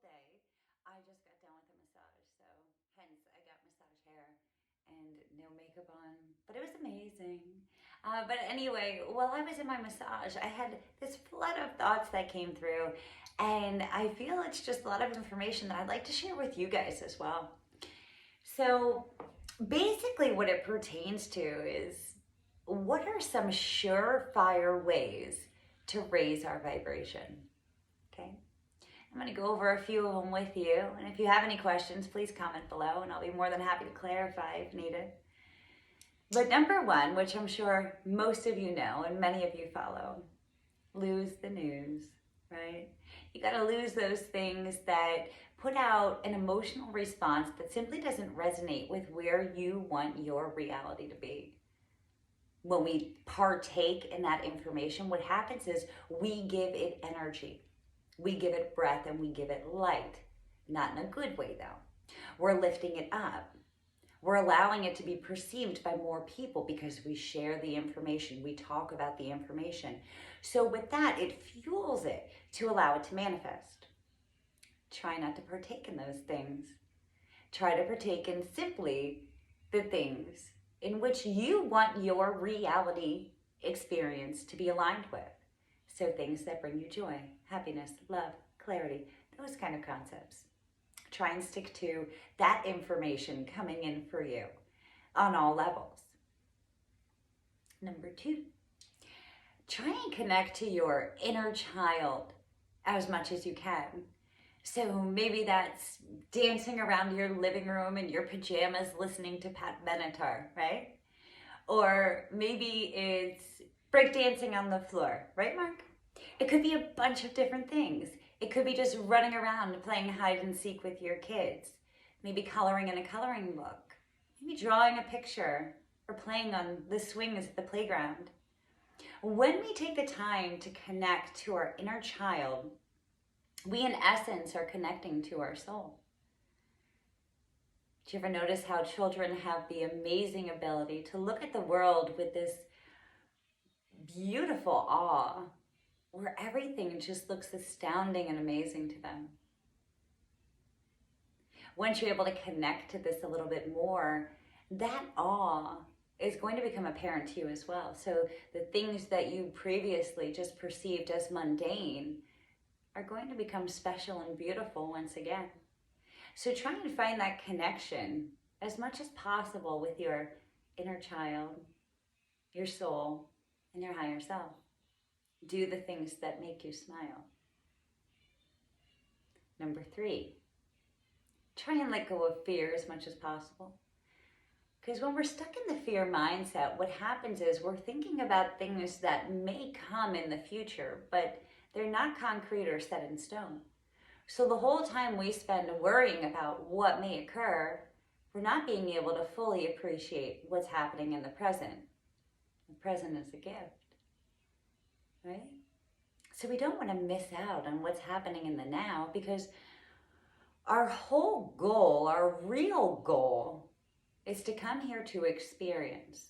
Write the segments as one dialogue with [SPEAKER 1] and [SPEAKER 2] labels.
[SPEAKER 1] day. I just got done with a massage, so hence I got massage hair and no makeup on, but it was amazing. But anyway, while I was in my massage, I had this flood of thoughts that came through, and I feel it's just a lot of information that I'd like to share with you guys as well. So basically, what it pertains to is what are some surefire ways to raise our vibration? Okay. I'm going to go over a few of them with you. And if you have any questions, please comment below and I'll be more than happy to clarify if needed. But number one, which I'm sure most of you know and many of you follow, lose the news, right? You got to lose those things that put out an emotional response that simply doesn't resonate with where you want your reality to be. When we partake in that information, what happens is we give it energy. We give it breath and we give it light. Not in a good way though. We're lifting it up. We're allowing it to be perceived by more people because we share the information. We talk about the information. So with that, it fuels it to allow it to manifest. Try not to partake in those things. Try to partake in simply the things in which you want your reality experience to be aligned with. So things that bring you joy, happiness, love, clarity, those kind of concepts. Try and stick to that information coming in for you on all levels. Number two, try and connect to your inner child as much as you can. So maybe that's dancing around your living room in your pajamas listening to Pat Benatar, right? Or maybe it's breakdancing on the floor, right, Mark? It could be a bunch of different things. It could be just running around and playing hide and seek with your kids. Maybe coloring in a coloring book. Maybe drawing a picture or playing on the swings at the playground. When we take the time to connect to our inner child, we in essence are connecting to our soul. Do you ever notice how children have the amazing ability to look at the world with this beautiful awe, where everything just looks astounding and amazing to them? Once you're able to connect to this a little bit more, that awe is going to become apparent to you as well. So the things that you previously just perceived as mundane are going to become special and beautiful once again. So try and find that connection as much as possible with your inner child, your soul, and your higher self. Do the things that make you smile. Number three, try and let go of fear as much as possible. Because when we're stuck in the fear mindset, what happens is we're thinking about things that may come in the future, but they're not concrete or set in stone. So the whole time we spend worrying about what may occur, we're not being able to fully appreciate what's happening in the present. The present is a gift, right? So we don't want to miss out on what's happening in the now, because our whole goal, our real goal, is to come here to experience.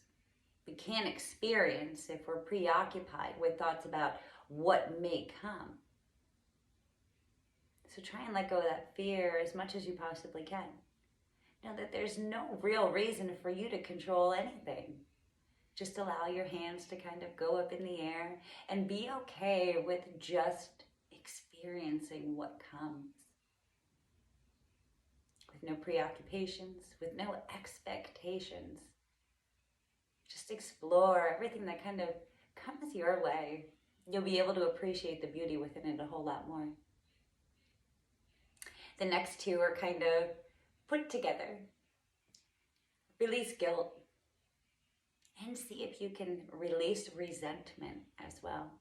[SPEAKER 1] We can't experience if we're preoccupied with thoughts about what may come. So try and let go of that fear as much as you possibly can. Know that there's no real reason for you to control anything. Just allow your hands to kind of go up in the air and be okay with just experiencing what comes. With no preoccupations, with no expectations. Just explore everything that kind of comes your way. You'll be able to appreciate the beauty within it a whole lot more. The next two are kind of put together. Release guilt. And see if you can release resentment as well.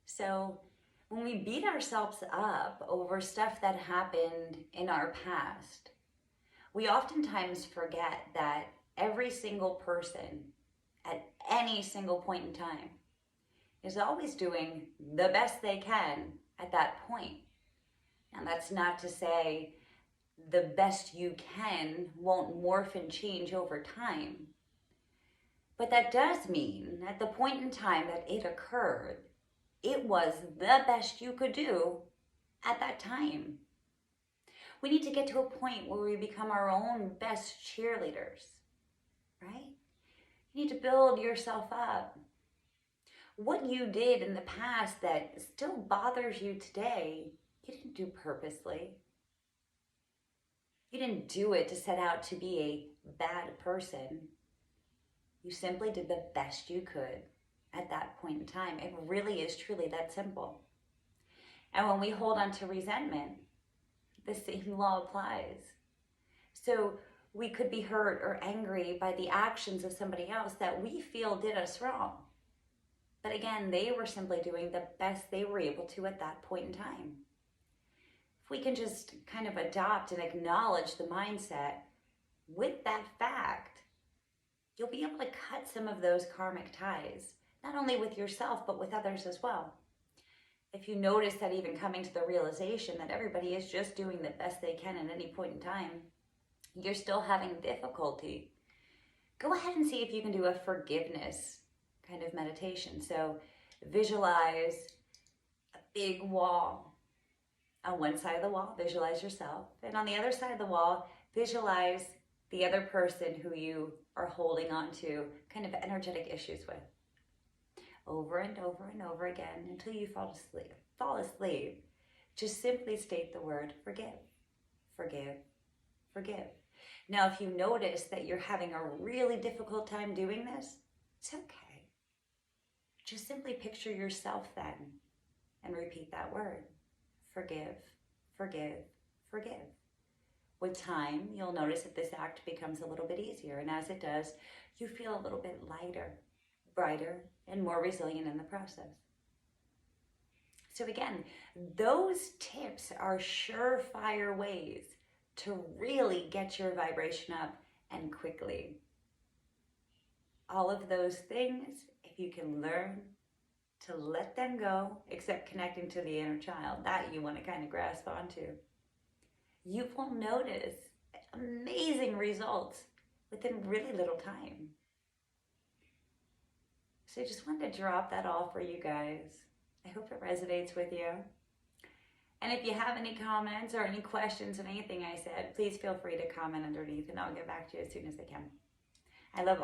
[SPEAKER 1] So when we beat ourselves up over stuff that happened in our past, we oftentimes forget that every single person at any single point in time is always doing the best they can at that point. And that's not to say the best you can won't morph and change over time. But that does mean at the point in time that it occurred, it was the best you could do at that time. We need to get to a point where we become our own best cheerleaders, right? You need to build yourself up. What you did in the past that still bothers you today, you didn't do purposely. You didn't do it to set out to be a bad person. You simply did the best you could at that point in time. It really is truly that simple. And when we hold on to resentment, the same law applies. So we could be hurt or angry by the actions of somebody else that we feel did us wrong. But again, they were simply doing the best they were able to at that point in time. If we can just kind of adopt and acknowledge the mindset with that fact, you'll be able to cut some of those karmic ties, not only with yourself, but with others as well. If you notice that even coming to the realization that everybody is just doing the best they can at any point in time, you're still having difficulty, go ahead and see if you can do a forgiveness kind of meditation. So visualize a big wall. On one side of the wall, visualize yourself. And on the other side of the wall, visualize the other person who you are holding on to kind of energetic issues with. Over and over and over again until you fall asleep. Just simply state the word forgive, forgive, forgive. Now, if you notice that you're having a really difficult time doing this, it's okay. Just simply picture yourself then and repeat that word. Forgive, forgive, forgive. With time, you'll notice that this act becomes a little bit easier. And as it does, you feel a little bit lighter, brighter, and more resilient in the process. So again, those tips are surefire ways to really get your vibration up and quickly. All of those things, if you can learn to let them go, except connecting to the inner child, that you want to kind of grasp onto, you will notice amazing results within really little time. So I just wanted to drop that all for you guys. I hope it resonates with you. And if you have any comments or any questions on anything I said, please feel free to comment underneath and I'll get back to you as soon as I can. I love all